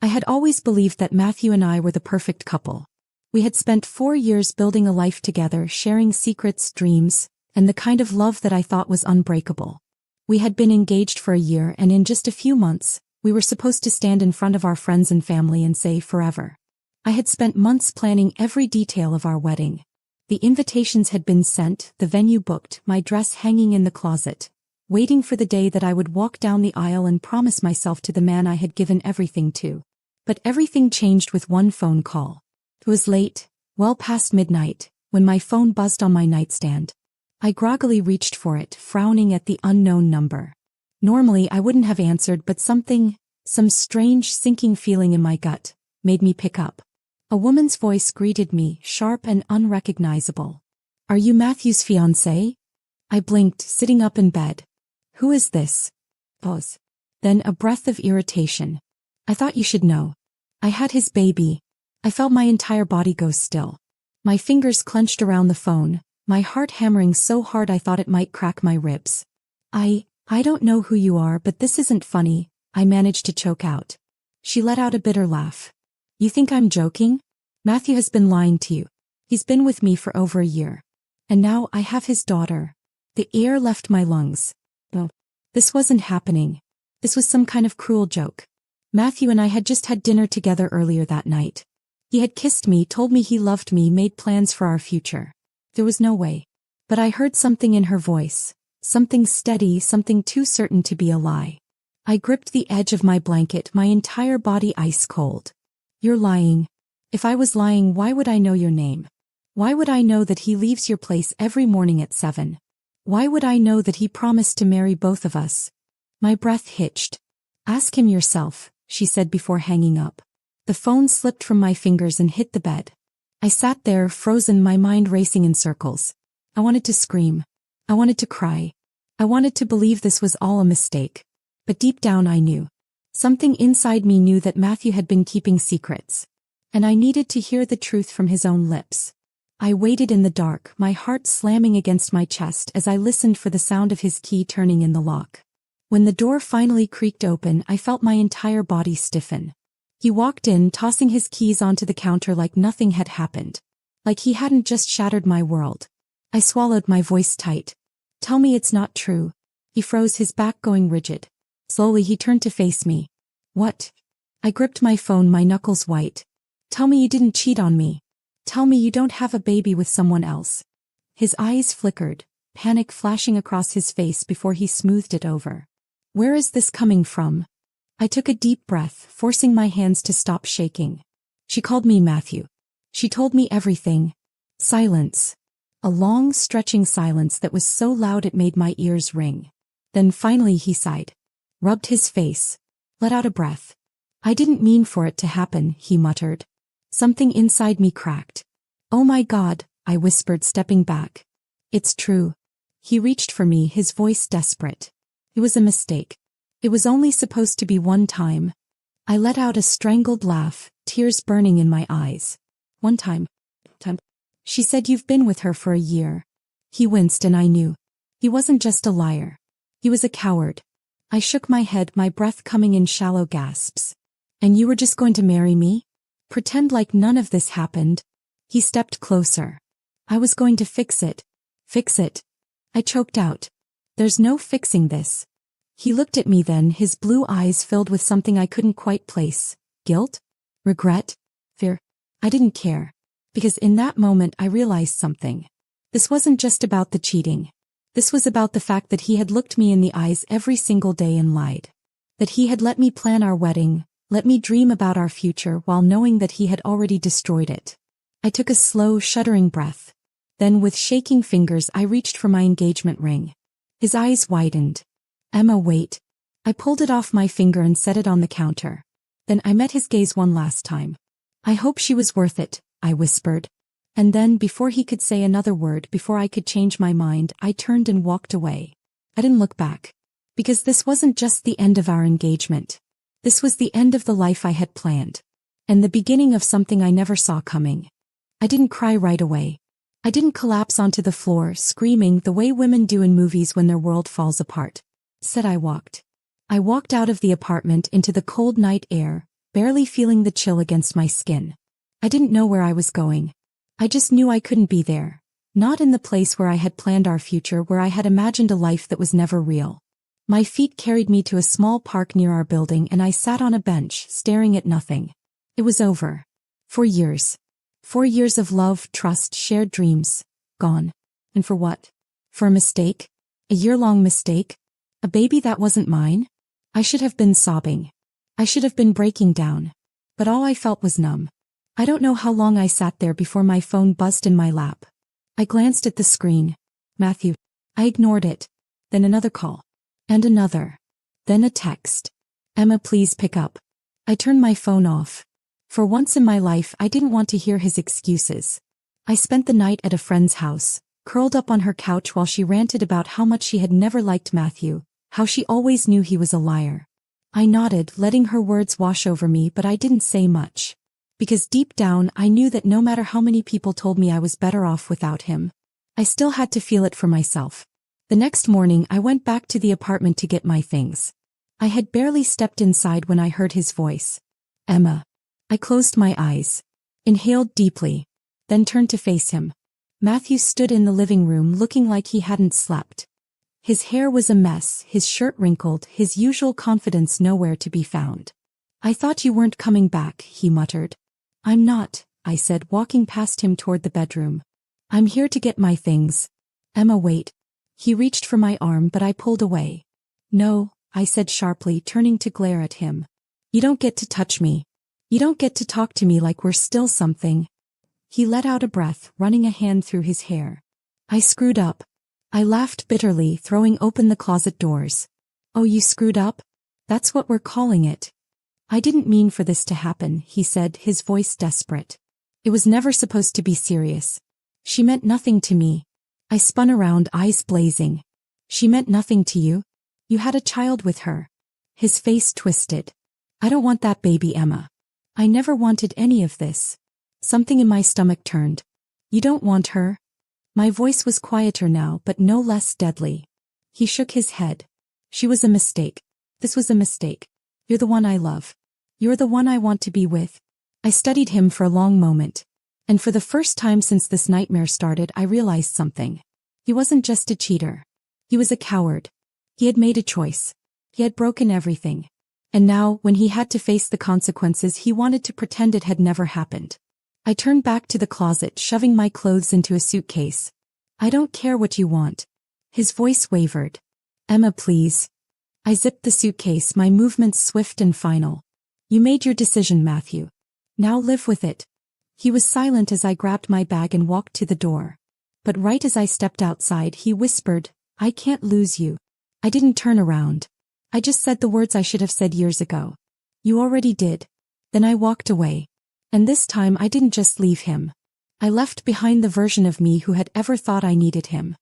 had always believed that Matthew and I were the perfect couple. We had spent 4 years building a life together, sharing secrets, dreams, and the kind of love that I thought was unbreakable. We had been engaged for a year, and in just a few months, we were supposed to stand in front of our friends and family and say forever. I had spent months planning every detail of our wedding. The invitations had been sent, the venue booked, my dress hanging in the closet, waiting for the day that I would walk down the aisle and promise myself to the man I had given everything to. But everything changed with one phone call. It was late, well past midnight, when my phone buzzed on my nightstand. I groggily reached for it, frowning at the unknown number. Normally I wouldn't have answered, but some strange sinking feeling in my gut, made me pick up. A woman's voice greeted me, sharp and unrecognizable. "Are you Matthew's fiancé?" I blinked, sitting up in bed. "Who is this?" Pause. Then a breath of irritation. "I thought you should know. I had his baby." I felt my entire body go still. My fingers clenched around the phone, my heart hammering so hard I thought it might crack my ribs. I don't know who you are, but this isn't funny," I managed to choke out. She let out a bitter laugh. "You think I'm joking? Matthew has been lying to you. He's been with me for over a year. And now I have his daughter." The air left my lungs. No, this wasn't happening. This was some kind of cruel joke. Matthew and I had just had dinner together earlier that night. He had kissed me, told me he loved me, made plans for our future. There was no way. But I heard something in her voice. Something steady, something too certain to be a lie. I gripped the edge of my blanket, my entire body ice cold. "You're lying." "If I was lying, why would I know your name? Why would I know that he leaves your place every morning at 7? Why would I know that he promised to marry both of us?" My breath hitched. "Ask him yourself," she said before hanging up. The phone slipped from my fingers and hit the bed. I sat there, frozen, my mind racing in circles. I wanted to scream. I wanted to cry. I wanted to believe this was all a mistake. But deep down I knew. Something inside me knew that Matthew had been keeping secrets. And I needed to hear the truth from his own lips. I waited in the dark, my heart slamming against my chest as I listened for the sound of his key turning in the lock. When the door finally creaked open, I felt my entire body stiffen. He walked in, tossing his keys onto the counter like nothing had happened. Like he hadn't just shattered my world. I swallowed, my voice tight. "Tell me it's not true." He froze, his back going rigid. Slowly he turned to face me. "What?" I gripped my phone, my knuckles white. "Tell me you didn't cheat on me. Tell me you don't have a baby with someone else." His eyes flickered, panic flashing across his face before he smoothed it over. "Where is this coming from?" I took a deep breath, forcing my hands to stop shaking. "She called me Matthew. She told me everything." Silence. A long, stretching silence that was so loud it made my ears ring. Then finally he sighed. Rubbed his face. Let out a breath. "I didn't mean for it to happen," he muttered. Something inside me cracked. "Oh my God," I whispered, stepping back. "It's true." He reached for me, his voice desperate. "It was a mistake. It was only supposed to be one time." I let out a strangled laugh, tears burning in my eyes. "One time. She said you've been with her for a year." He winced, and I knew. He wasn't just a liar. He was a coward. I shook my head, my breath coming in shallow gasps. "And you were just going to marry me? Pretend like none of this happened?" He stepped closer. "I was going to fix it." "Fix it?" I choked out. "There's no fixing this." He looked at me then, his blue eyes filled with something I couldn't quite place. Guilt? Regret? Fear? I didn't care. Because in that moment I realized something. This wasn't just about the cheating. This was about the fact that he had looked me in the eyes every single day and lied. That he had let me plan our wedding, let me dream about our future while knowing that he had already destroyed it. I took a slow, shuddering breath. Then with shaking fingers I reached for my engagement ring. His eyes widened. "Emma, wait." I pulled it off my finger and set it on the counter. Then I met his gaze one last time. "I hope she was worth it," I whispered. And then, before he could say another word, before I could change my mind, I turned and walked away. I didn't look back. Because this wasn't just the end of our engagement. This was the end of the life I had planned. And the beginning of something I never saw coming. I didn't cry right away. I didn't collapse onto the floor, screaming the way women do in movies when their world falls apart. Instead I walked. I walked out of the apartment into the cold night air, barely feeling the chill against my skin. I didn't know where I was going. I just knew I couldn't be there. Not in the place where I had planned our future, where I had imagined a life that was never real. My feet carried me to a small park near our building, and I sat on a bench, staring at nothing. It was over. 4 years. 4 years of love, trust, shared dreams. Gone. And for what? For a mistake? A year-long mistake? A baby that wasn't mine? I should have been sobbing. I should have been breaking down. But all I felt was numb. I don't know how long I sat there before my phone buzzed in my lap. I glanced at the screen. Matthew. I ignored it. Then another call. And another. Then a text. Emma, please pick up. I turned my phone off. For once in my life, I didn't want to hear his excuses. I spent the night at a friend's house, curled up on her couch while she ranted about how much she had never liked Matthew, how she always knew he was a liar. I nodded, letting her words wash over me, but I didn't say much. Because deep down, I knew that no matter how many people told me I was better off without him, I still had to feel it for myself. The next morning, I went back to the apartment to get my things. I had barely stepped inside when I heard his voice. Emma. I closed my eyes, inhaled deeply, then turned to face him. Matthew stood in the living room looking like he hadn't slept. His hair was a mess, his shirt wrinkled, his usual confidence nowhere to be found. I thought you weren't coming back, he muttered. I'm not, I said, walking past him toward the bedroom. I'm here to get my things. Emma, wait. He reached for my arm, but I pulled away. No, I said sharply, turning to glare at him. You don't get to touch me. You don't get to talk to me like we're still something. He let out a breath, running a hand through his hair. I screwed up. I laughed bitterly, throwing open the closet doors. Oh, you screwed up? That's what we're calling it. I didn't mean for this to happen, he said, his voice desperate. It was never supposed to be serious. She meant nothing to me. I spun around, eyes blazing. She meant nothing to you? You had a child with her. His face twisted. I don't want that baby, Emma. I never wanted any of this. Something in my stomach turned. You don't want her? My voice was quieter now, but no less deadly. He shook his head. She was a mistake. This was a mistake. You're the one I love. You're the one I want to be with. I studied him for a long moment. And for the first time since this nightmare started, I realized something. He wasn't just a cheater. He was a coward. He had made a choice. He had broken everything. And now, when he had to face the consequences, he wanted to pretend it had never happened. I turned back to the closet, shoving my clothes into a suitcase. I don't care what you want. His voice wavered. Emma, please. I zipped the suitcase, my movements swift and final. You made your decision, Matthew. Now live with it. He was silent as I grabbed my bag and walked to the door. But right as I stepped outside, he whispered, I can't lose you. I didn't turn around. I just said the words I should have said years ago. You already did. Then I walked away. And this time I didn't just leave him. I left behind the version of me who had ever thought I needed him.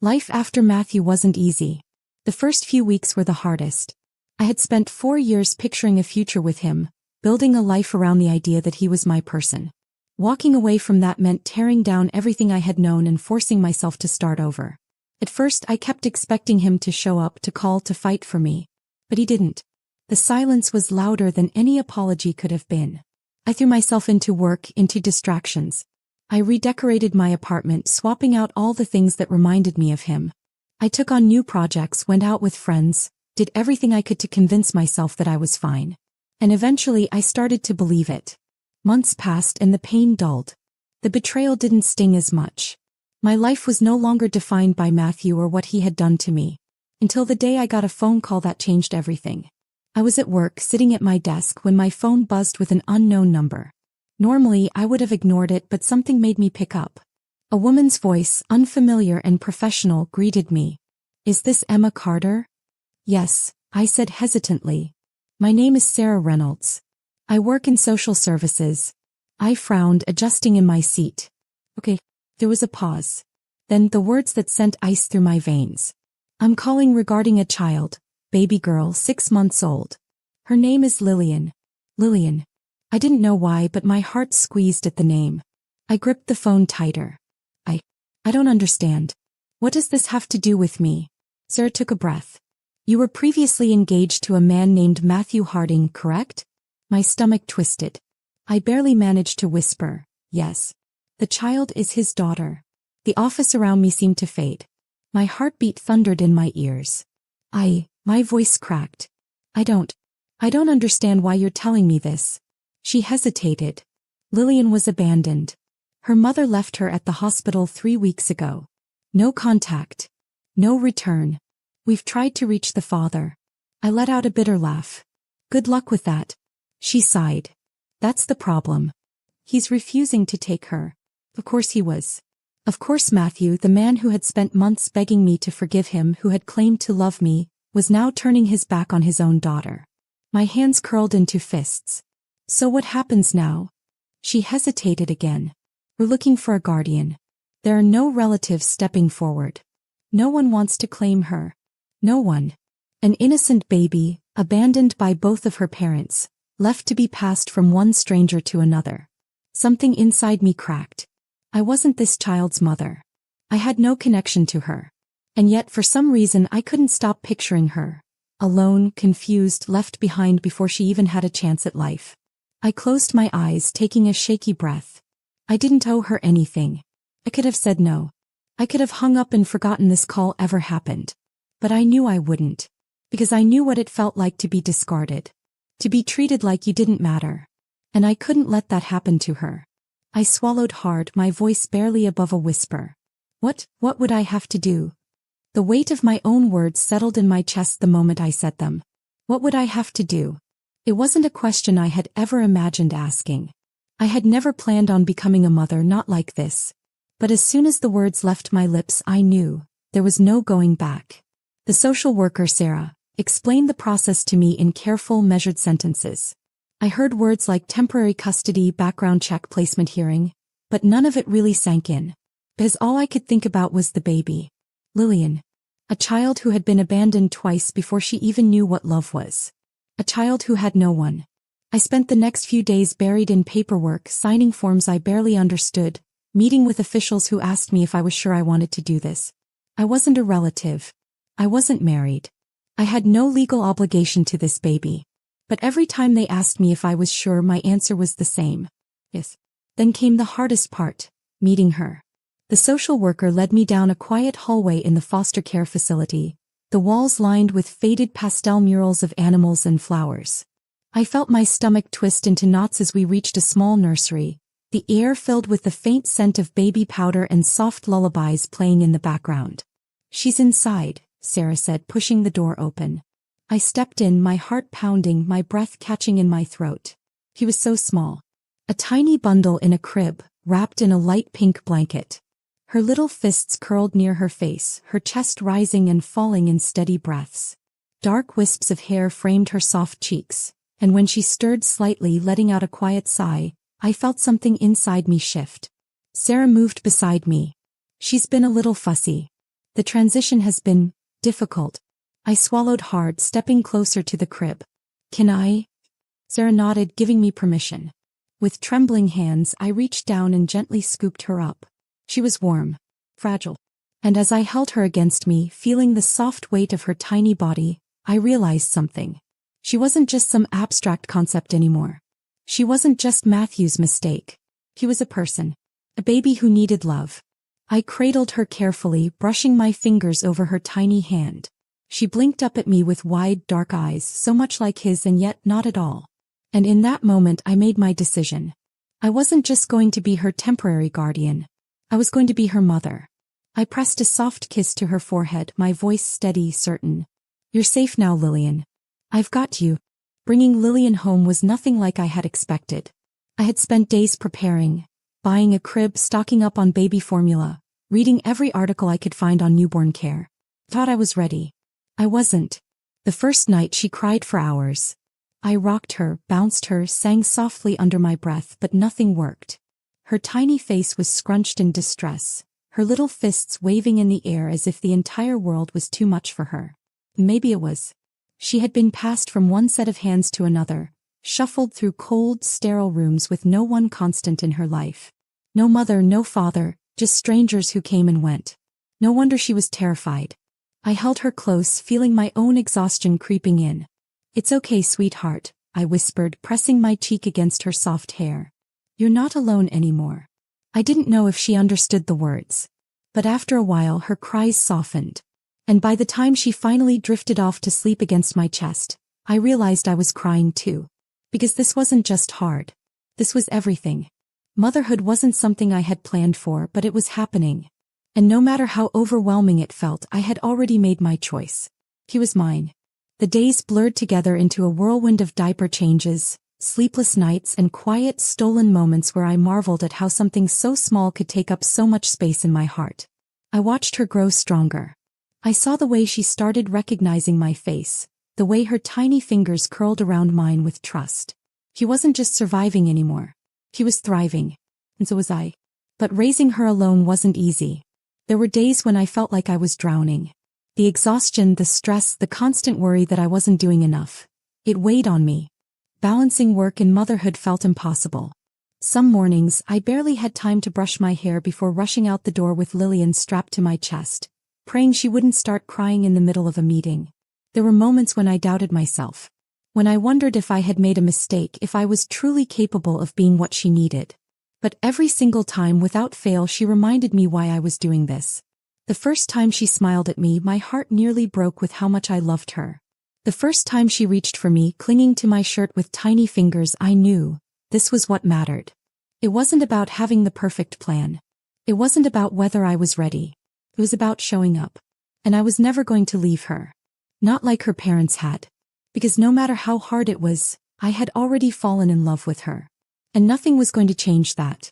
Life after Matthew wasn't easy. The first few weeks were the hardest. I had spent 4 years picturing a future with him, building a life around the idea that he was my person. Walking away from that meant tearing down everything I had known and forcing myself to start over. At first I kept expecting him to show up, to call, to fight for me. But he didn't. The silence was louder than any apology could have been. I threw myself into work, into distractions. I redecorated my apartment, swapping out all the things that reminded me of him. I took on new projects, went out with friends, did everything I could to convince myself that I was fine. And eventually I started to believe it. Months passed and the pain dulled. The betrayal didn't sting as much. My life was no longer defined by Matthew or what he had done to me. Until the day I got a phone call that changed everything. I was at work, sitting at my desk, when my phone buzzed with an unknown number. Normally, I would have ignored it, but something made me pick up. A woman's voice, unfamiliar and professional, greeted me. Is this Emma Carter? Yes, I said hesitantly. My name is Sarah Reynolds. I work in social services. I frowned, adjusting in my seat. Okay. There was a pause. Then the words that sent ice through my veins. I'm calling regarding a child, baby girl, 6 months old. Her name is Lillian. Lillian. I didn't know why, but my heart squeezed at the name. I gripped the phone tighter. I don't understand. What does this have to do with me? Sarah took a breath. You were previously engaged to a man named Matthew Harding, correct? My stomach twisted. I barely managed to whisper, yes. The child is his daughter. The office around me seemed to fade. My heartbeat thundered in my ears. My voice cracked. I don't understand why you're telling me this. She hesitated. Lillian was abandoned. Her mother left her at the hospital 3 weeks ago. No contact. No return. We've tried to reach the father. I let out a bitter laugh. Good luck with that. She sighed. That's the problem. He's refusing to take her. Of course he was. Of course Matthew, the man who had spent months begging me to forgive him, who had claimed to love me, was now turning his back on his own daughter. My hands curled into fists. So what happens now? She hesitated again. We're looking for a guardian. There are no relatives stepping forward. No one wants to claim her. No one. An innocent baby, abandoned by both of her parents, left to be passed from one stranger to another. Something inside me cracked. I wasn't this child's mother. I had no connection to her. And yet for some reason I couldn't stop picturing her. Alone, confused, left behind before she even had a chance at life. I closed my eyes, taking a shaky breath. I didn't owe her anything. I could have said no. I could have hung up and forgotten this call ever happened. But I knew I wouldn't. Because I knew what it felt like to be discarded. To be treated like you didn't matter. And I couldn't let that happen to her. I swallowed hard, my voice barely above a whisper. What would I have to do? The weight of my own words settled in my chest the moment I said them. What would I have to do? It wasn't a question I had ever imagined asking. I had never planned on becoming a mother, not like this. But as soon as the words left my lips, I knew there was no going back. The social worker, Sarah, explained the process to me in careful, measured sentences. I heard words like temporary custody, background check, placement hearing, but none of it really sank in. Because all I could think about was the baby. Lillian. A child who had been abandoned twice before she even knew what love was. A child who had no one. I spent the next few days buried in paperwork, signing forms I barely understood, meeting with officials who asked me if I was sure I wanted to do this. I wasn't a relative. I wasn't married. I had no legal obligation to this baby. But every time they asked me if I was sure, my answer was the same. Yes. Then came the hardest part, meeting her. The social worker led me down a quiet hallway in the foster care facility, the walls lined with faded pastel murals of animals and flowers. I felt my stomach twist into knots as we reached a small nursery, the air filled with the faint scent of baby powder and soft lullabies playing in the background. She's inside, Sarah said, pushing the door open. I stepped in, my heart pounding, my breath catching in my throat. He was so small. A tiny bundle in a crib, wrapped in a light pink blanket. Her little fists curled near her face, her chest rising and falling in steady breaths. Dark wisps of hair framed her soft cheeks, and when she stirred slightly, letting out a quiet sigh, I felt something inside me shift. Sarah moved beside me. She's been a little fussy. The transition has been difficult. I swallowed hard, stepping closer to the crib. Can I? Sarah nodded, giving me permission. With trembling hands, I reached down and gently scooped her up. She was warm, fragile. And as I held her against me, feeling the soft weight of her tiny body, I realized something. She wasn't just some abstract concept anymore. She wasn't just Matthew's mistake. He was a person. A baby who needed love. I cradled her carefully, brushing my fingers over her tiny hand. She blinked up at me with wide, dark eyes, so much like his and yet not at all. And in that moment I made my decision. I wasn't just going to be her temporary guardian. I was going to be her mother. I pressed a soft kiss to her forehead, my voice steady, certain. You're safe now, Lillian. I've got you. Bringing Lillian home was nothing like I had expected. I had spent days preparing, buying a crib, stocking up on baby formula, reading every article I could find on newborn care. Thought I was ready. I wasn't. The first night she cried for hours. I rocked her, bounced her, sang softly under my breath, but nothing worked. Her tiny face was scrunched in distress, her little fists waving in the air as if the entire world was too much for her. Maybe it was. She had been passed from one set of hands to another, shuffled through cold, sterile rooms with no one constant in her life. No mother, no father, just strangers who came and went. No wonder she was terrified. I held her close, feeling my own exhaustion creeping in. It's okay, sweetheart, I whispered, pressing my cheek against her soft hair. You're not alone anymore. I didn't know if she understood the words. But after a while her cries softened. And by the time she finally drifted off to sleep against my chest, I realized I was crying too. Because this wasn't just hard. This was everything. Motherhood wasn't something I had planned for, but it was happening. And no matter how overwhelming it felt, I had already made my choice. He was mine. The days blurred together into a whirlwind of diaper changes, sleepless nights, and quiet, stolen moments where I marveled at how something so small could take up so much space in my heart. I watched her grow stronger. I saw the way she started recognizing my face, the way her tiny fingers curled around mine with trust. He wasn't just surviving anymore. He was thriving. And so was I. But raising her alone wasn't easy. There were days when I felt like I was drowning. The exhaustion, the stress, the constant worry that I wasn't doing enough. It weighed on me. Balancing work and motherhood felt impossible. Some mornings, I barely had time to brush my hair before rushing out the door with Lillian strapped to my chest, praying she wouldn't start crying in the middle of a meeting. There were moments when I doubted myself. When I wondered if I had made a mistake, if I was truly capable of being what she needed. But every single time, without fail, she reminded me why I was doing this. The first time she smiled at me, my heart nearly broke with how much I loved her. The first time she reached for me, clinging to my shirt with tiny fingers, I knew this was what mattered. It wasn't about having the perfect plan. It wasn't about whether I was ready. It was about showing up. And I was never going to leave her. Not like her parents had. Because no matter how hard it was, I had already fallen in love with her. And nothing was going to change that.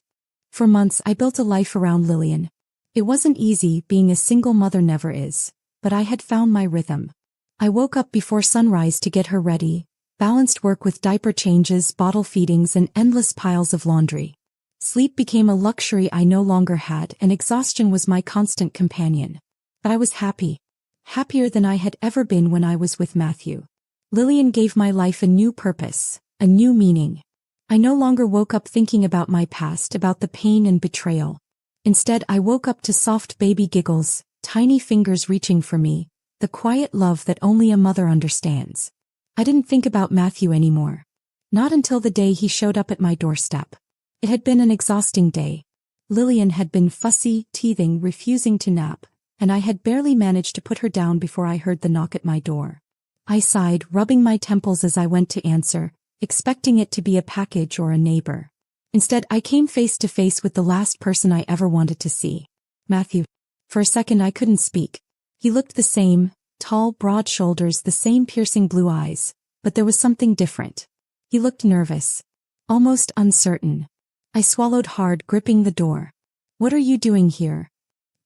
For months I built a life around Lillian. It wasn't easy, being a single mother never is. But I had found my rhythm. I woke up before sunrise to get her ready, balanced work with diaper changes, bottle feedings, and endless piles of laundry. Sleep became a luxury I no longer had, and exhaustion was my constant companion. But I was happy. Happier than I had ever been when I was with Matthew. Lillian gave my life a new purpose, a new meaning. I no longer woke up thinking about my past, about the pain and betrayal. Instead, I woke up to soft baby giggles, tiny fingers reaching for me, the quiet love that only a mother understands. I didn't think about Matthew anymore. Not until the day he showed up at my doorstep. It had been an exhausting day. Lillian had been fussy, teething, refusing to nap, and I had barely managed to put her down before I heard the knock at my door. I sighed, rubbing my temples as I went to answer, expecting it to be a package or a neighbor. Instead, I came face to face with the last person I ever wanted to see. Matthew. For a second I couldn't speak. He looked the same, tall, broad shoulders, the same piercing blue eyes, but there was something different. He looked nervous. Almost uncertain. I swallowed hard, gripping the door. What are you doing here?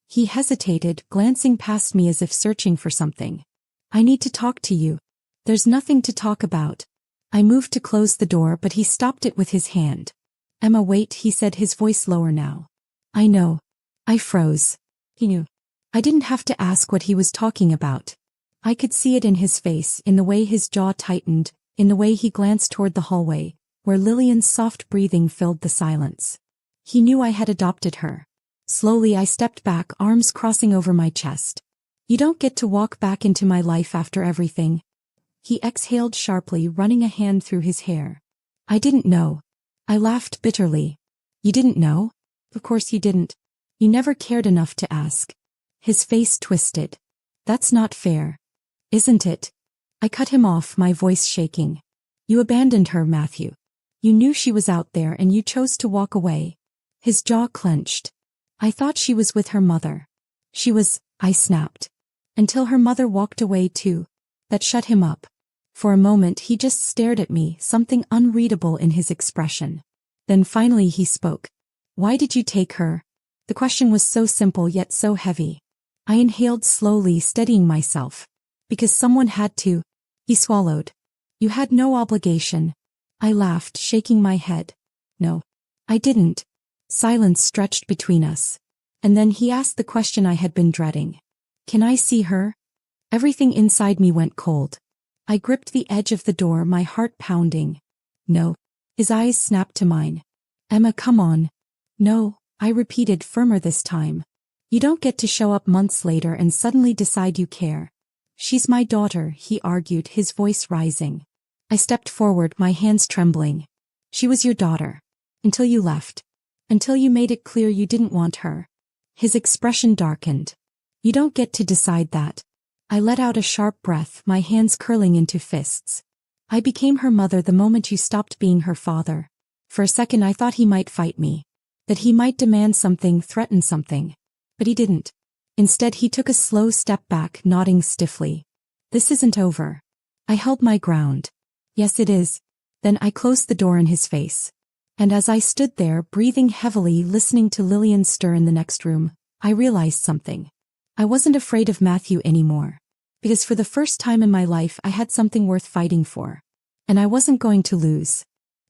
He hesitated, glancing past me as if searching for something. I need to talk to you. There's nothing to talk about. I moved to close the door, but he stopped it with his hand. Emma, wait, he said, his voice lower now. I know. I froze. He knew. I didn't have to ask what he was talking about. I could see it in his face, in the way his jaw tightened, in the way he glanced toward the hallway, where Lillian's soft breathing filled the silence. He knew I had adopted her. Slowly I stepped back, arms crossing over my chest. You don't get to walk back into my life after everything. He exhaled sharply, running a hand through his hair. I didn't know. I laughed bitterly. You didn't know? Of course you didn't. You never cared enough to ask. His face twisted. That's not fair. Isn't it? I cut him off, my voice shaking. You abandoned her, Matthew. You knew she was out there and you chose to walk away. His jaw clenched. I thought she was with her mother. She was, I snapped. Until her mother walked away too. That shut him up. For a moment he just stared at me, something unreadable in his expression. Then finally he spoke. Why did you take her? The question was so simple yet so heavy. I inhaled slowly, steadying myself. Because someone had to. He swallowed. You had no obligation. I laughed, shaking my head. No. I didn't. Silence stretched between us. And then he asked the question I had been dreading. Can I see her? Everything inside me went cold. I gripped the edge of the door, my heart pounding. No. His eyes snapped to mine. Emma, come on. No, I repeated, firmer this time. You don't get to show up months later and suddenly decide you care. She's my daughter, he argued, his voice rising. I stepped forward, my hands trembling. She was your daughter. Until you left. Until you made it clear you didn't want her. His expression darkened. You don't get to decide that. I let out a sharp breath, my hands curling into fists. I became her mother the moment you stopped being her father. For a second I thought he might fight me. That he might demand something, threaten something. But he didn't. Instead he took a slow step back, nodding stiffly. This isn't over. I held my ground. Yes, it is. Then I closed the door in his face. And as I stood there, breathing heavily, listening to Lillian stir in the next room, I realized something. I wasn't afraid of Matthew anymore. Because for the first time in my life I had something worth fighting for. And I wasn't going to lose.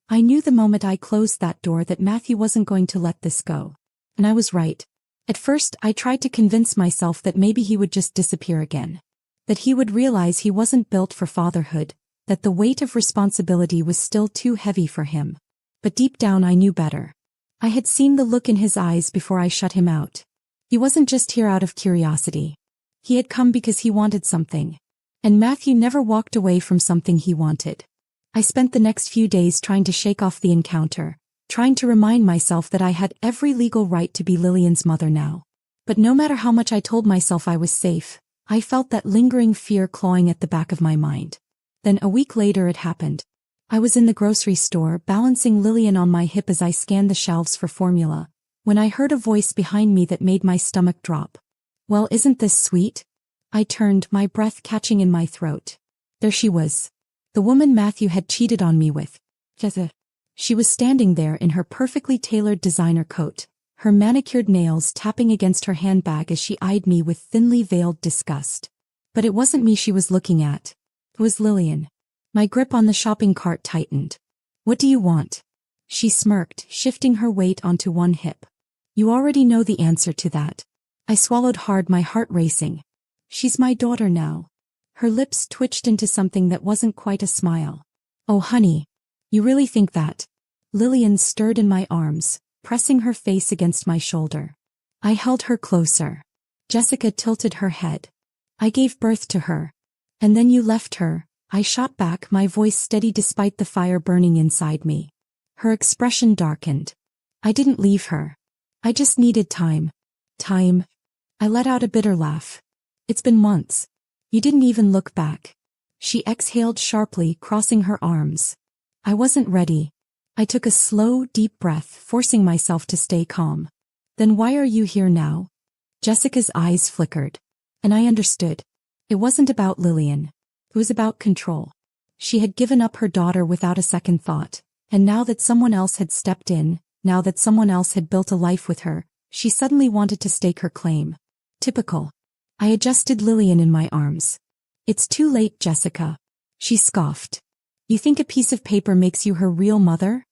I knew the moment I closed that door that Matthew wasn't going to let this go. And I was right. At first I tried to convince myself that maybe he would just disappear again. That he would realize he wasn't built for fatherhood, that the weight of responsibility was still too heavy for him. But deep down I knew better. I had seen the look in his eyes before I shut him out. He wasn't just here out of curiosity. He had come because he wanted something. And Matthew never walked away from something he wanted. I spent the next few days trying to shake off the encounter, trying to remind myself that I had every legal right to be Lillian's mother now. But no matter how much I told myself I was safe, I felt that lingering fear clawing at the back of my mind. Then a week later it happened. I was in the grocery store, balancing Lillian on my hip as I scanned the shelves for formula, when I heard a voice behind me that made my stomach drop. Well, isn't this sweet? I turned, my breath catching in my throat. There she was. The woman Matthew had cheated on me with. Jessica. She was standing there in her perfectly tailored designer coat, her manicured nails tapping against her handbag as she eyed me with thinly veiled disgust. But it wasn't me she was looking at. It was Lillian. My grip on the shopping cart tightened. What do you want? She smirked, shifting her weight onto one hip. You already know the answer to that. I swallowed hard, my heart racing. She's my daughter now. Her lips twitched into something that wasn't quite a smile. Oh honey. You really think that? Lillian stirred in my arms, pressing her face against my shoulder. I held her closer. Jessica tilted her head. I gave birth to her. And then you left her. I shot back, my voice steady despite the fire burning inside me. Her expression darkened. I didn't leave her. I just needed time. Time. I let out a bitter laugh. It's been months. You didn't even look back. She exhaled sharply, crossing her arms. I wasn't ready. I took a slow, deep breath, forcing myself to stay calm. Then why are you here now? Jessica's eyes flickered. And I understood. It wasn't about Lillian. It was about control. She had given up her daughter without a second thought, and now that someone else had stepped in, now that someone else had built a life with her, she suddenly wanted to stake her claim. Typical. I adjusted Lillian in my arms. It's too late, Jessica. She scoffed. You think a piece of paper makes you her real mother?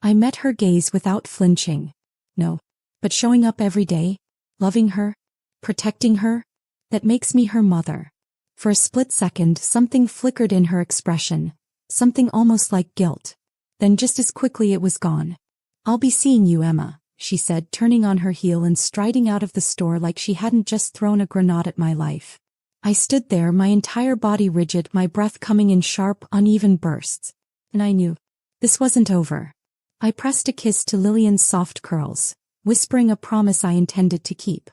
I met her gaze without flinching. No. But showing up every day, loving her, protecting her, that makes me her mother. For a split second, something flickered in her expression, something almost like guilt. Then just as quickly it was gone. I'll be seeing you, Emma, she said, turning on her heel and striding out of the store like she hadn't just thrown a grenade at my life. I stood there, my entire body rigid, my breath coming in sharp, uneven bursts. And I knew. This wasn't over. I pressed a kiss to Lillian's soft curls, whispering a promise I intended to keep.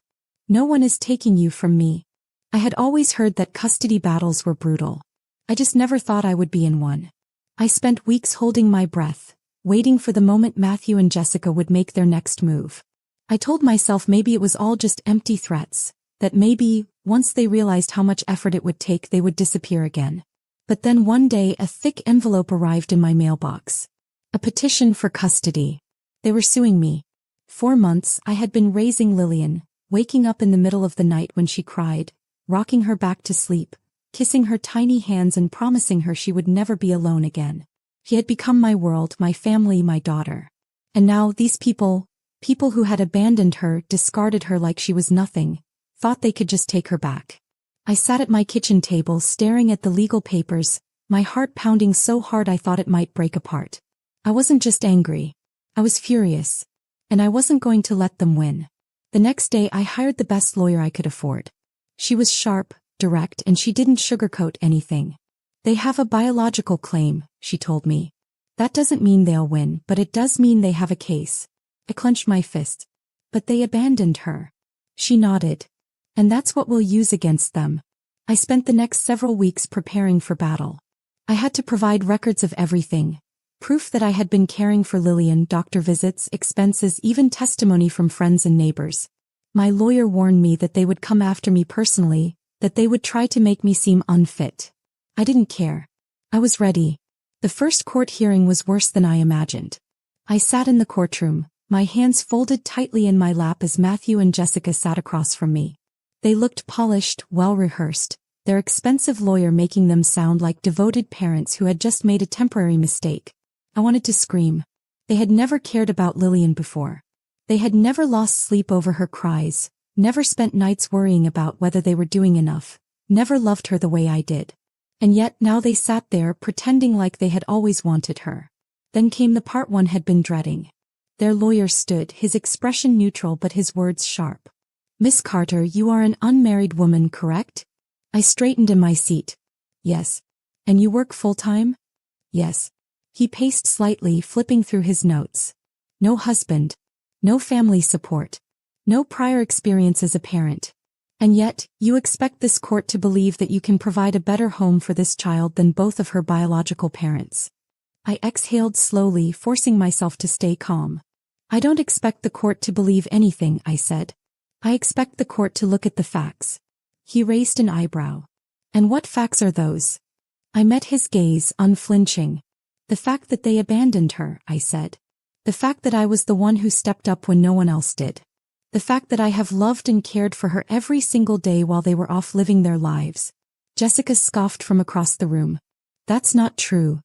No one is taking you from me. I had always heard that custody battles were brutal. I just never thought I would be in one. I spent weeks holding my breath, waiting for the moment Matthew and Jessica would make their next move. I told myself maybe it was all just empty threats, that maybe, once they realized how much effort it would take, they would disappear again. But then one day a thick envelope arrived in my mailbox. A petition for custody. They were suing me. 4 months I had been raising Lillian, waking up in the middle of the night when she cried, rocking her back to sleep, kissing her tiny hands and promising her she would never be alone again. She had become my world, my family, my daughter. And now these people who had abandoned her, discarded her like she was nothing, thought they could just take her back. I sat at my kitchen table staring at the legal papers, my heart pounding so hard I thought it might break apart. I wasn't just angry. I was furious. And I wasn't going to let them win. The next day I hired the best lawyer I could afford. She was sharp, direct, and she didn't sugarcoat anything. They have a biological claim, she told me. That doesn't mean they'll win, but it does mean they have a case. I clenched my fist. But they abandoned her. She nodded. And that's what we'll use against them. I spent the next several weeks preparing for battle. I had to provide records of everything. Proof that I had been caring for Lillian, doctor visits, expenses, even testimony from friends and neighbors. My lawyer warned me that they would come after me personally, that they would try to make me seem unfit. I didn't care. I was ready. The first court hearing was worse than I imagined. I sat in the courtroom, my hands folded tightly in my lap as Matthew and Jessica sat across from me. They looked polished, well-rehearsed, their expensive lawyer making them sound like devoted parents who had just made a temporary mistake. I wanted to scream. They had never cared about Lillian before. They had never lost sleep over her cries, never spent nights worrying about whether they were doing enough, never loved her the way I did. And yet now they sat there pretending like they had always wanted her. Then came the part one had been dreading. Their lawyer stood, his expression neutral but his words sharp. Miss Carter, you are an unmarried woman, correct? I straightened in my seat. Yes. And you work full-time? Yes. He paced slightly, flipping through his notes. No husband. No family support. No prior experience as a parent. And yet, you expect this court to believe that you can provide a better home for this child than both of her biological parents. I exhaled slowly, forcing myself to stay calm. I don't expect the court to believe anything, I said. I expect the court to look at the facts. He raised an eyebrow. And what facts are those? I met his gaze, unflinching. The fact that they abandoned her, I said. The fact that I was the one who stepped up when no one else did. The fact that I have loved and cared for her every single day while they were off living their lives. Jessica scoffed from across the room. That's not true.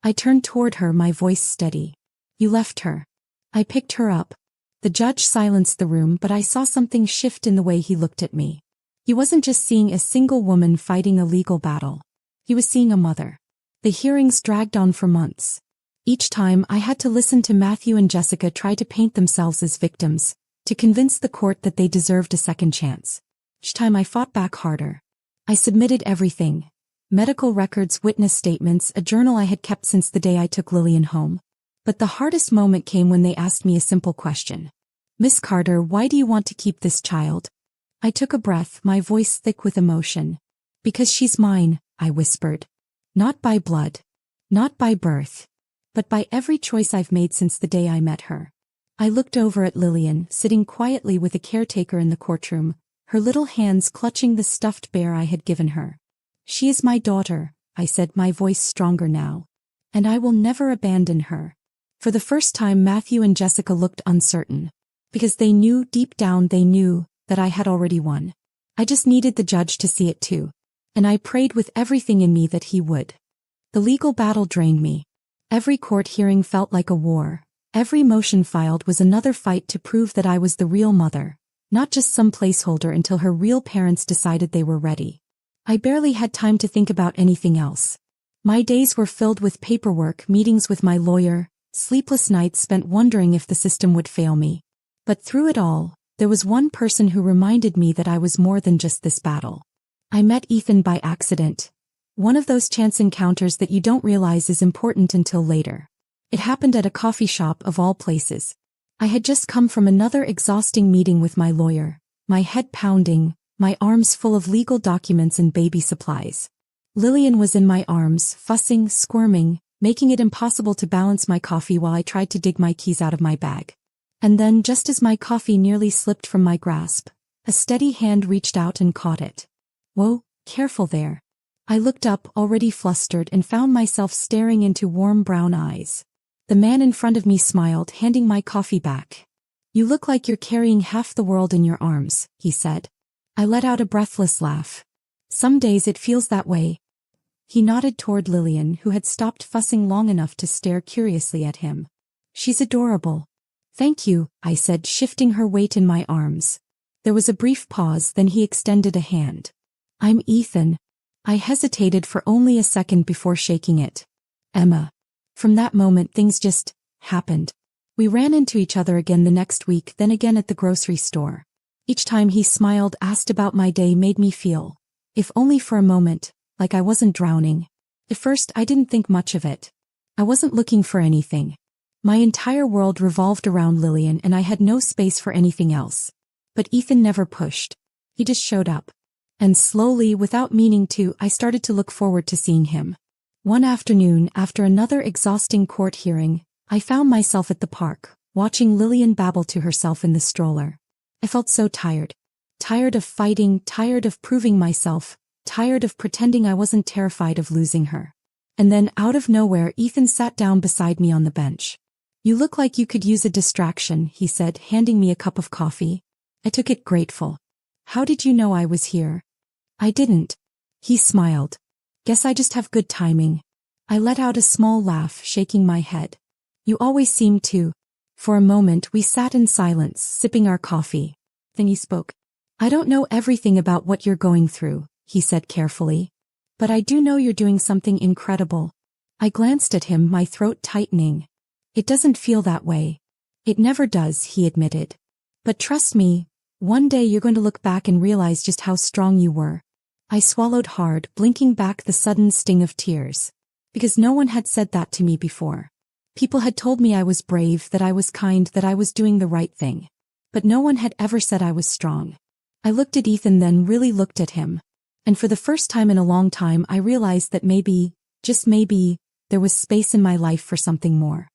I turned toward her, my voice steady. You left her. I picked her up. The judge silenced the room, but I saw something shift in the way he looked at me. He wasn't just seeing a single woman fighting a legal battle. He was seeing a mother. The hearings dragged on for months. Each time I had to listen to Matthew and Jessica try to paint themselves as victims, to convince the court that they deserved a second chance. Each time I fought back harder. I submitted everything. Medical records, witness statements, a journal I had kept since the day I took Lillian home. But the hardest moment came when they asked me a simple question. Miss Carter, why do you want to keep this child? I took a breath, my voice thick with emotion. Because she's mine, I whispered. Not by blood. Not by birth. But by every choice I've made since the day I met her. I looked over at Lillian, sitting quietly with a caretaker in the courtroom, her little hands clutching the stuffed bear I had given her. She is my daughter, I said, my voice stronger now. And I will never abandon her. For the first time Matthew and Jessica looked uncertain. Because they knew, deep down they knew, that I had already won. I just needed the judge to see it too. And I prayed with everything in me that he would. The legal battle drained me. Every court hearing felt like a war. Every motion filed was another fight to prove that I was the real mother, not just some placeholder until her real parents decided they were ready. I barely had time to think about anything else. My days were filled with paperwork, meetings with my lawyer, sleepless nights spent wondering if the system would fail me. But through it all, there was one person who reminded me that I was more than just this battle. I met Ethan by accident. One of those chance encounters that you don't realize is important until later. It happened at a coffee shop of all places. I had just come from another exhausting meeting with my lawyer, my head pounding, my arms full of legal documents and baby supplies. Lillian was in my arms, fussing, squirming, making it impossible to balance my coffee while I tried to dig my keys out of my bag. And then, just as my coffee nearly slipped from my grasp, a steady hand reached out and caught it. Whoa, careful there. I looked up, already flustered, and found myself staring into warm brown eyes. The man in front of me smiled, handing my coffee back. You look like you're carrying half the world in your arms, he said. I let out a breathless laugh. Some days it feels that way. He nodded toward Lillian, who had stopped fussing long enough to stare curiously at him. She's adorable. Thank you, I said, shifting her weight in my arms. There was a brief pause, then he extended a hand. I'm Ethan. I hesitated for only a second before shaking it. Emma. From that moment things just happened. We ran into each other again the next week, then again at the grocery store. Each time he smiled, asked about my day, made me feel, if only for a moment, like I wasn't drowning. At first, I didn't think much of it. I wasn't looking for anything. My entire world revolved around Lillian and I had no space for anything else. But Ethan never pushed. He just showed up. And slowly, without meaning to, I started to look forward to seeing him. One afternoon, after another exhausting court hearing, I found myself at the park, watching Lillian babble to herself in the stroller. I felt so tired. Tired of fighting, tired of proving myself, tired of pretending I wasn't terrified of losing her. And then, out of nowhere, Ethan sat down beside me on the bench. "You look like you could use a distraction," he said, handing me a cup of coffee. I took it grateful. "How did you know I was here?" "I didn't." He smiled. "Guess I just have good timing." I let out a small laugh, shaking my head. "You always seem to." For a moment we sat in silence, sipping our coffee. Then he spoke. "I don't know everything about what you're going through," he said carefully. "But I do know you're doing something incredible." I glanced at him, my throat tightening. "It doesn't feel that way." "It never does," he admitted. "But trust me, one day you're going to look back and realize just how strong you were." I swallowed hard, blinking back the sudden sting of tears. Because no one had said that to me before. People had told me I was brave, that I was kind, that I was doing the right thing. But no one had ever said I was strong. I looked at Ethan, then really looked at him. And for the first time in a long time I realized that maybe, just maybe, there was space in my life for something more.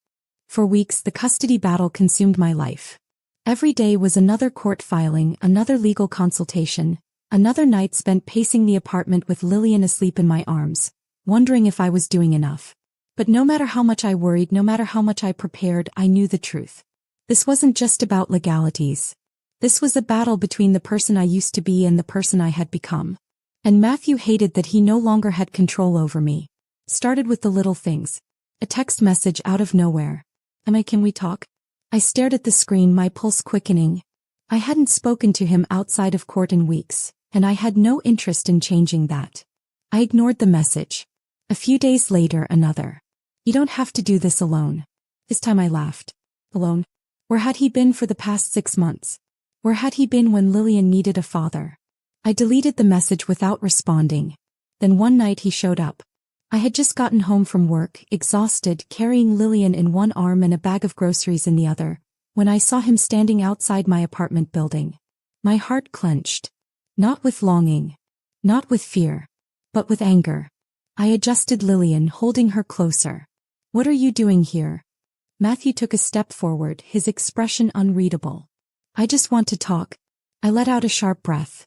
For weeks the custody battle consumed my life. Every day was another court filing, another legal consultation, another night spent pacing the apartment with Lillian asleep in my arms, wondering if I was doing enough. But no matter how much I worried, no matter how much I prepared, I knew the truth. This wasn't just about legalities. This was a battle between the person I used to be and the person I had become. And Matthew hated that he no longer had control over me. Started with the little things. A text message out of nowhere. Can we talk?" I stared at the screen, my pulse quickening. I hadn't spoken to him outside of court in weeks, and I had no interest in changing that. I ignored the message. A few days later, another. "You don't have to do this alone." This time I laughed. Alone? Where had he been for the past 6 months? Where had he been when Lillian needed a father? I deleted the message without responding. Then one night he showed up. I had just gotten home from work, exhausted, carrying Lillian in one arm and a bag of groceries in the other, when I saw him standing outside my apartment building. My heart clenched. Not with longing. Not with fear. But with anger. I adjusted Lillian, holding her closer. "What are you doing here?" Matthew took a step forward, his expression unreadable. "I just want to talk." I let out a sharp breath.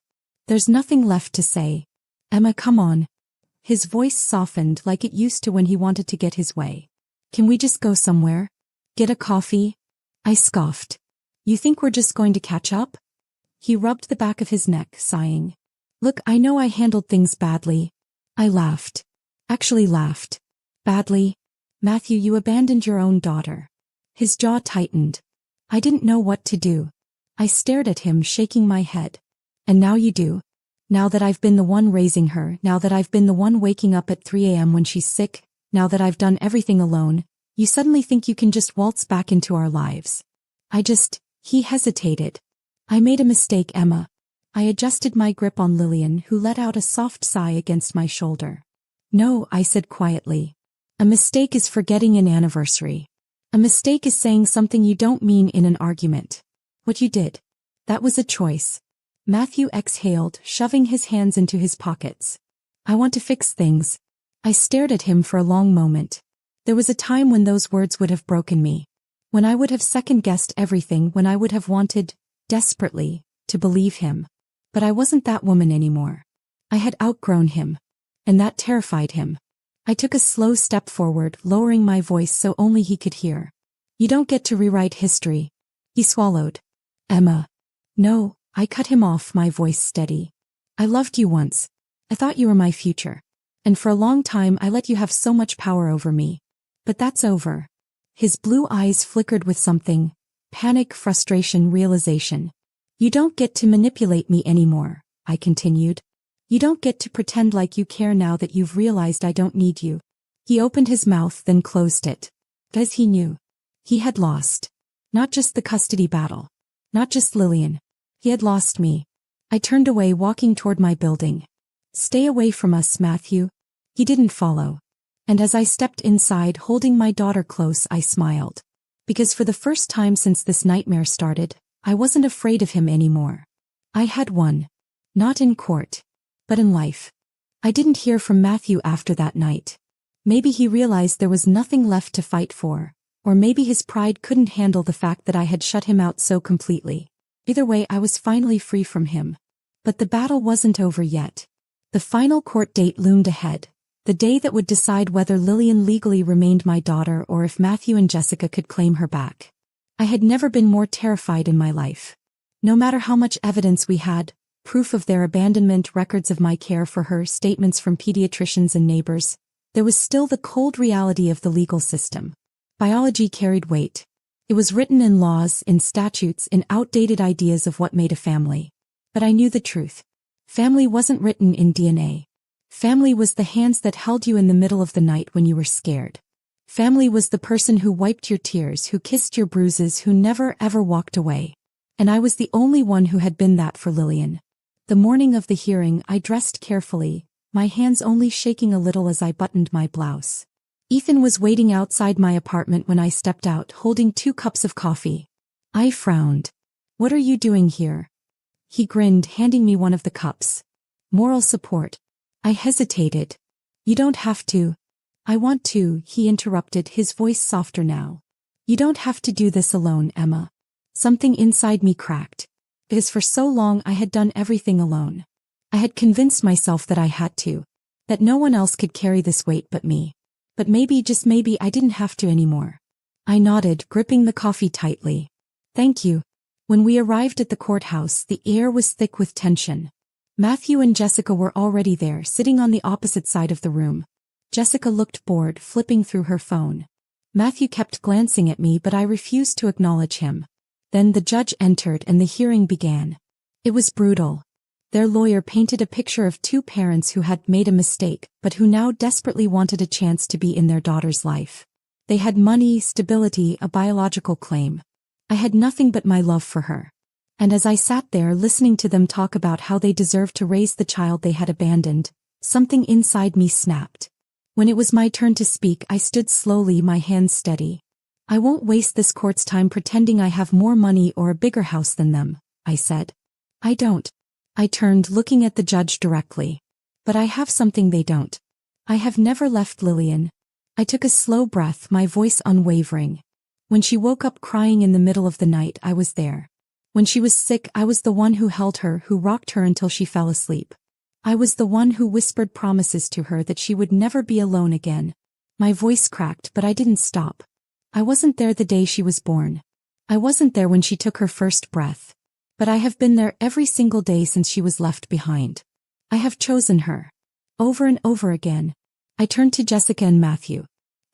"There's nothing left to say. Emma, come on." His voice softened like it used to when he wanted to get his way. "Can we just go somewhere? Get a coffee?" I scoffed. "You think we're just going to catch up?" He rubbed the back of his neck, sighing. "Look, I know I handled things badly." I laughed. Actually laughed. "Badly? Matthew, you abandoned your own daughter." His jaw tightened. I didn't know what to do. I stared at him, shaking my head. "And now you do? Now that I've been the one raising her, now that I've been the one waking up at 3 a.m. when she's sick, now that I've done everything alone, you suddenly think you can just waltz back into our lives." He hesitated. "I made a mistake, Emma." I adjusted my grip on Lillian, who let out a soft sigh against my shoulder. "No," I said quietly. "A mistake is forgetting an anniversary. A mistake is saying something you don't mean in an argument. What you did. That was a choice." Matthew exhaled, shoving his hands into his pockets. "I want to fix things." I stared at him for a long moment. There was a time when those words would have broken me. When I would have second-guessed everything, when I would have wanted, desperately, to believe him. But I wasn't that woman anymore. I had outgrown him. And that terrified him. I took a slow step forward, lowering my voice so only he could hear. "You don't get to rewrite history." He swallowed. "Emma." "No," I cut him off, my voice steady. "I loved you once. I thought you were my future. And for a long time I let you have so much power over me. But that's over." His blue eyes flickered with something. Panic, frustration, realization. "You don't get to manipulate me anymore," I continued. "You don't get to pretend like you care now that you've realized I don't need you." He opened his mouth, then closed it. Because he knew. He had lost. Not just the custody battle. Not just Lillian. He had lost me. I turned away, walking toward my building. "Stay away from us, Matthew." He didn't follow. And as I stepped inside holding my daughter close, I smiled. Because for the first time since this nightmare started, I wasn't afraid of him anymore. I had won. Not in court, but in life. I didn't hear from Matthew after that night. Maybe he realized there was nothing left to fight for, or maybe his pride couldn't handle the fact that I had shut him out so completely. Either way, I was finally free from him. But the battle wasn't over yet. The final court date loomed ahead, the day that would decide whether Lillian legally remained my daughter or if Matthew and Jessica could claim her back. I had never been more terrified in my life. No matter how much evidence we had, proof of their abandonment, records of my care for her, statements from pediatricians and neighbors, there was still the cold reality of the legal system. Biology carried weight. It was written in laws, in statutes, in outdated ideas of what made a family. But I knew the truth. Family wasn't written in DNA. Family was the hands that held you in the middle of the night when you were scared. Family was the person who wiped your tears, who kissed your bruises, who never ever walked away. And I was the only one who had been that for Lillian. The morning of the hearing, I dressed carefully, my hands only shaking a little as I buttoned my blouse. Ethan was waiting outside my apartment when I stepped out, holding 2 cups of coffee. I frowned. "What are you doing here?" He grinned, handing me one of the cups. "Moral support." I hesitated. "You don't have to." "I want to," he interrupted, his voice softer now. "You don't have to do this alone, Emma." Something inside me cracked. Because for so long I had done everything alone. I had convinced myself that I had to. That no one else could carry this weight but me. But maybe, just maybe, I didn't have to anymore. I nodded, gripping the coffee tightly. "Thank you." When we arrived at the courthouse, the air was thick with tension. Matthew and Jessica were already there, sitting on the opposite side of the room. Jessica looked bored, flipping through her phone. Matthew kept glancing at me, but I refused to acknowledge him. Then the judge entered and the hearing began. It was brutal. Their lawyer painted a picture of 2 parents who had made a mistake, but who now desperately wanted a chance to be in their daughter's life. They had money, stability, a biological claim. I had nothing but my love for her. And as I sat there listening to them talk about how they deserved to raise the child they had abandoned, something inside me snapped. When it was my turn to speak, I stood slowly, my hands steady. "I won't waste this court's time pretending I have more money or a bigger house than them," I said. "I don't." I turned, looking at the judge directly. "But I have something they don't. I have never left Lillian." I took a slow breath, my voice unwavering. When she woke up crying in the middle of the night, I was there. When she was sick, I was the one who held her, who rocked her until she fell asleep. I was the one who whispered promises to her that she would never be alone again. My voice cracked, but I didn't stop. I wasn't there the day she was born. I wasn't there when she took her first breath. But I have been there every single day since she was left behind. I have chosen her. Over and over again. I turned to Jessica and Matthew.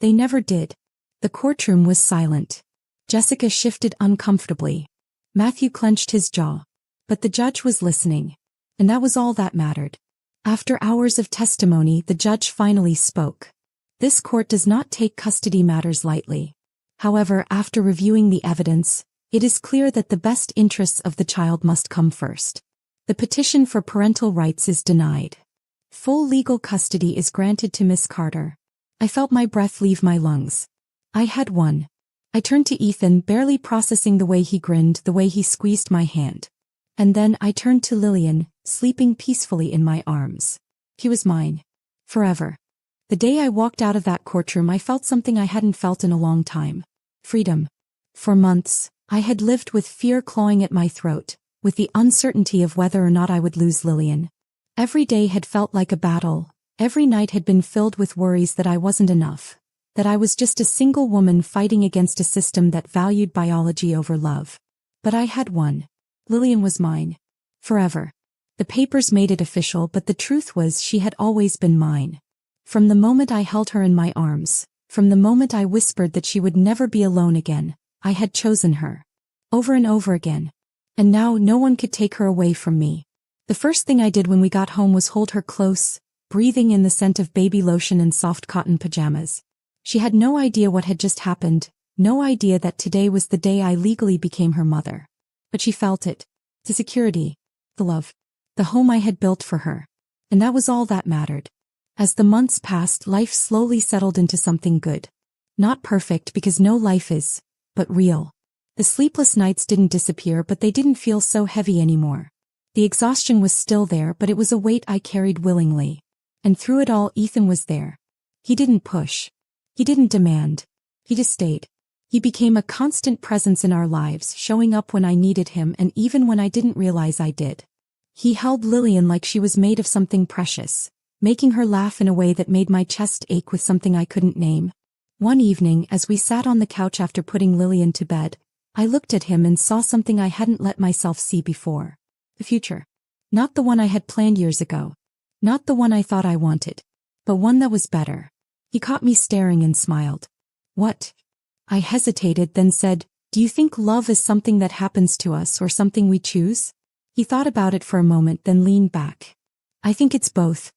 They never did. The courtroom was silent. Jessica shifted uncomfortably. Matthew clenched his jaw. But the judge was listening. And that was all that mattered. After hours of testimony, the judge finally spoke. "This court does not take custody matters lightly. However, after reviewing the evidence, it is clear that the best interests of the child must come first. The petition for parental rights is denied. Full legal custody is granted to Miss Carter." I felt my breath leave my lungs. I had won. I turned to Ethan, barely processing the way he grinned, the way he squeezed my hand. And then I turned to Lillian, sleeping peacefully in my arms. He was mine. Forever. The day I walked out of that courtroom, I felt something I hadn't felt in a long time. Freedom. For months, I had lived with fear clawing at my throat, with the uncertainty of whether or not I would lose Lillian. Every day had felt like a battle. Every night had been filled with worries that I wasn't enough. That I was just a single woman fighting against a system that valued biology over love. But I had won. Lillian was mine. Forever. The papers made it official, but the truth was she had always been mine. From the moment I held her in my arms, from the moment I whispered that she would never be alone again, I had chosen her. Over and over again. And now no one could take her away from me. The first thing I did when we got home was hold her close, breathing in the scent of baby lotion and soft cotton pajamas. She had no idea what had just happened, no idea that today was the day I legally became her mother. But she felt it. The security. The love. The home I had built for her. And that was all that mattered. As the months passed, life slowly settled into something good. Not perfect because no life is, but real. The sleepless nights didn't disappear, but they didn't feel so heavy anymore. The exhaustion was still there, but it was a weight I carried willingly. And through it all, Ethan was there. He didn't push. He didn't demand. He just stayed. He became a constant presence in our lives, showing up when I needed him and even when I didn't realize I did. He held Lillian like she was made of something precious, making her laugh in a way that made my chest ache with something I couldn't name. One evening, as we sat on the couch after putting Lillian to bed, I looked at him and saw something I hadn't let myself see before. The future. Not the one I had planned years ago. Not the one I thought I wanted. But one that was better. He caught me staring and smiled. What? I hesitated, then said, "Do you think love is something that happens to us or something we choose?" He thought about it for a moment, then leaned back. "I think it's both."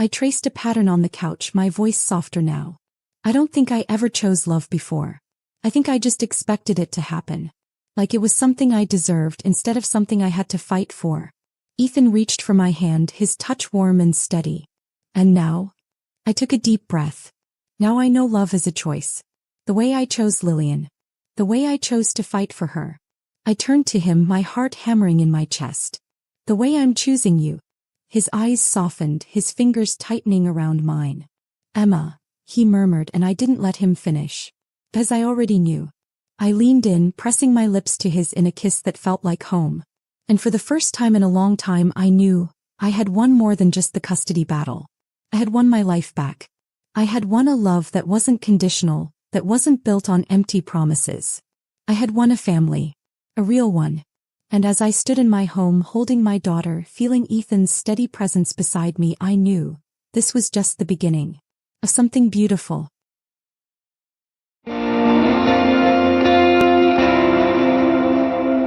I traced a pattern on the couch, my voice softer now. "I don't think I ever chose love before. I think I just expected it to happen. Like it was something I deserved instead of something I had to fight for." Ethan reached for my hand, his touch warm and steady. "And now?" I took a deep breath. "Now I know love is a choice. The way I chose Lillian. The way I chose to fight for her." I turned to him, my heart hammering in my chest. "The way I'm choosing you." His eyes softened, his fingers tightening around mine. "Emma," he murmured, and I didn't let him finish. As I already knew. I leaned in, pressing my lips to his in a kiss that felt like home. And for the first time in a long time I knew I had won more than just the custody battle. I had won my life back. I had won a love that wasn't conditional, that wasn't built on empty promises. I had won a family. A real one. And as I stood in my home holding my daughter, feeling Ethan's steady presence beside me, I knew this was just the beginning of something beautiful.